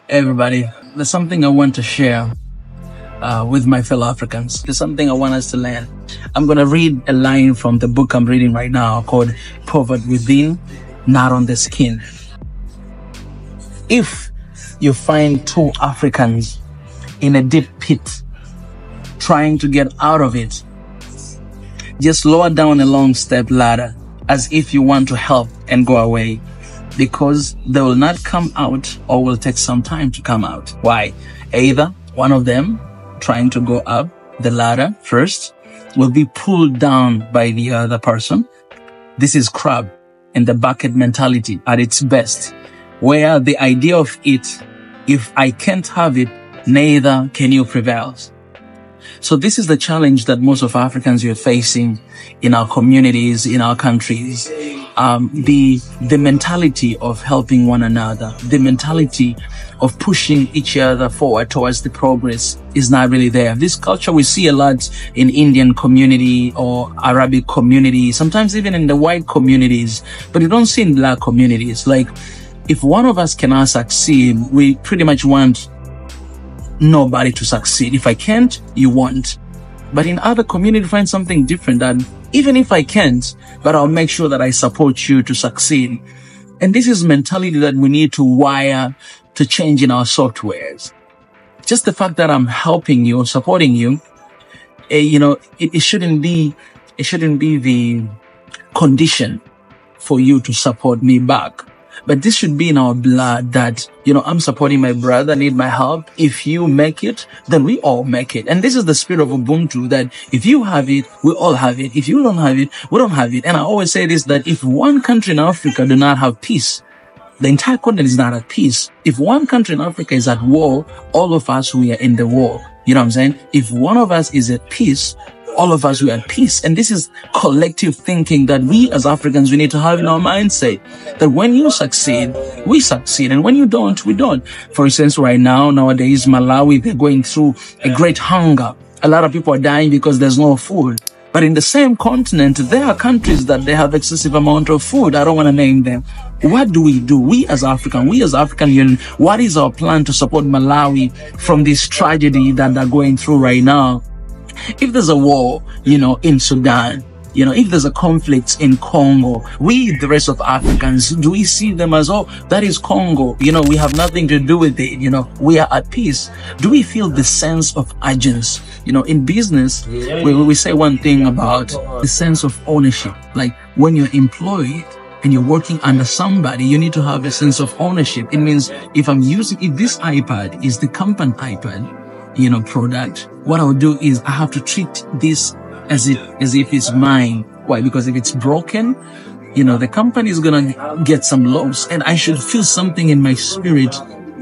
Everybody, there's something I want to share with my fellow Africans. There's something I want us to learn. I'm going to read a line from the book I'm reading right now called Poverty Within, Not on the Skin. If you find two Africans in a deep pit trying to get out of it, just lower down a long step ladder as if you want to help and go away, because they will not come out or will take some time to come out. Why? Either one of them trying to go up the ladder first will be pulled down by the other person. This is crab and the bucket mentality at its best, where the idea of it, if I can't have it, neither can you prevail. So this is the challenge that most of Africans are facing in our communities, in our countries. The mentality of helping one another, the mentality of pushing each other forward towards the progress is not really there. This culture we see a lot in Indian community or Arabic community, sometimes even in the white communities, but you don't see in black communities. Like, if one of us cannot succeed, we pretty much want nobody to succeed. If I can't, you won't. But in other communities, find something different, that even if I can't, but I'll make sure that I support you to succeed. And this is mentality that we need to wire to change in our softwares. Just the fact that I'm helping you, supporting you, it shouldn't be the condition for you to support me back. But this should be in our blood that, I'm supporting my brother, need my help. If you make it, then we all make it. And this is the spirit of Ubuntu, that if you have it, we all have it. If you don't have it, we don't have it. And I always say this, that if one country in Africa do not have peace, the entire continent is not at peace. If one country in Africa is at war, all of us, we are in the war. You know what I'm saying? If one of us is at peace, all of us, we are at peace. And this is collective thinking that we as Africans, we need to have in our mindset, that when you succeed, we succeed. And when you don't, we don't. For instance, right now, nowadays, Malawi, they're going through a great hunger. A lot of people are dying because there's no food. But in the same continent, there are countries that they have excessive amount of food. I don't want to name them. What do? We as African Union, what is our plan to support Malawi from this tragedy that they're going through right now? If there's a war, in Sudan, if there's a conflict in Congo, we, the rest of Africans, do we see them as, oh, that is Congo, we have nothing to do with it, we are at peace? Do we feel the sense of urgency? In business, we say one thing about the sense of ownership. Like, when you're employed and you're working under somebody, you need to have a sense of ownership. It means if this iPad is the company iPad, product, what I would do is I have to treat this as if it's mine. Why? Because if it's broken, the company is gonna get some loss, and I should feel something in my spirit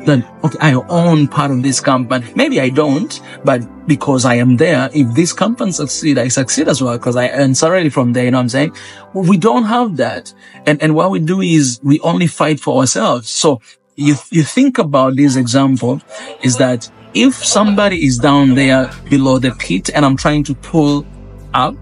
that, okay, I own part of this company. Maybe I don't, but because I am there, if this company succeed, I succeed as well, because I earn salary from there, you know what I'm saying? Well, we don't have that. And what we do is we only fight for ourselves. So you think about this example is that if somebody is down there below the pit and I'm trying to pull up,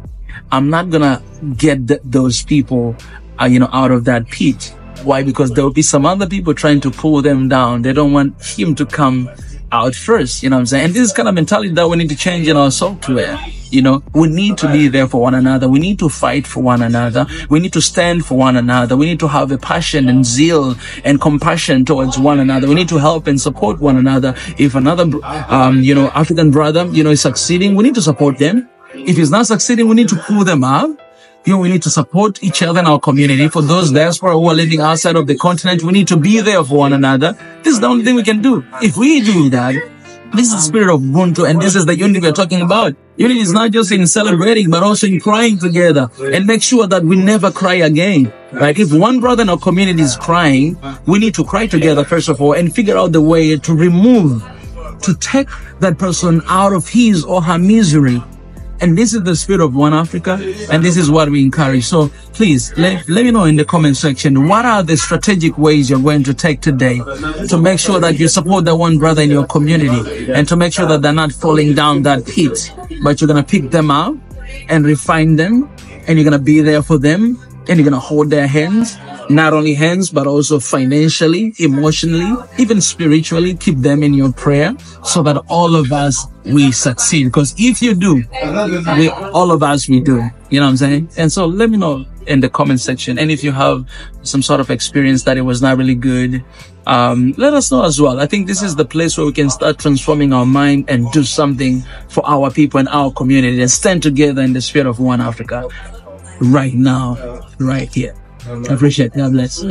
I'm not gonna get those people, out of that pit. Why? Because there will be some other people trying to pull them down. They don't want him to come out first, you know what I'm saying? And this is kind of mentality that we need to change in our software. We need to be there for one another. We need to fight for one another. We need to stand for one another. We need to have a passion and zeal and compassion towards one another. We need to help and support one another. If another, African brother, is succeeding, we need to support them. If he's not succeeding, we need to pull them up. We need to support each other in our community. For those diaspora who are living outside of the continent, we need to be there for one another. This is the only thing we can do. If we do that, this is the spirit of Ubuntu, and this is the unity we're talking about. Unity is not just in celebrating, but also in crying together, and make sure that we never cry again. Right? If one brother in our community is crying, we need to cry together, first of all, and figure out the way to take that person out of his or her misery. And this is the spirit of One Africa, and this is what we encourage. So please, let me know in the comment section, what are the strategic ways you're going to take today to make sure that you support the one brother in your community, and to make sure that they're not falling down that pit, but you're going to pick them up and refine them, and you're going to be there for them, and you're going to hold their hands, not only hands, but also financially, emotionally, even spiritually. Keep them in your prayer so that all of us, we succeed. Because if you do, all of us, we do. You know what I'm saying? And so let me know in the comment section. And if you have some sort of experience that it was not really good, let us know as well. I think this is the place where we can start transforming our mind and do something for our people and our community and stand together in the spirit of one Africa right now, right here. I appreciate it. God bless.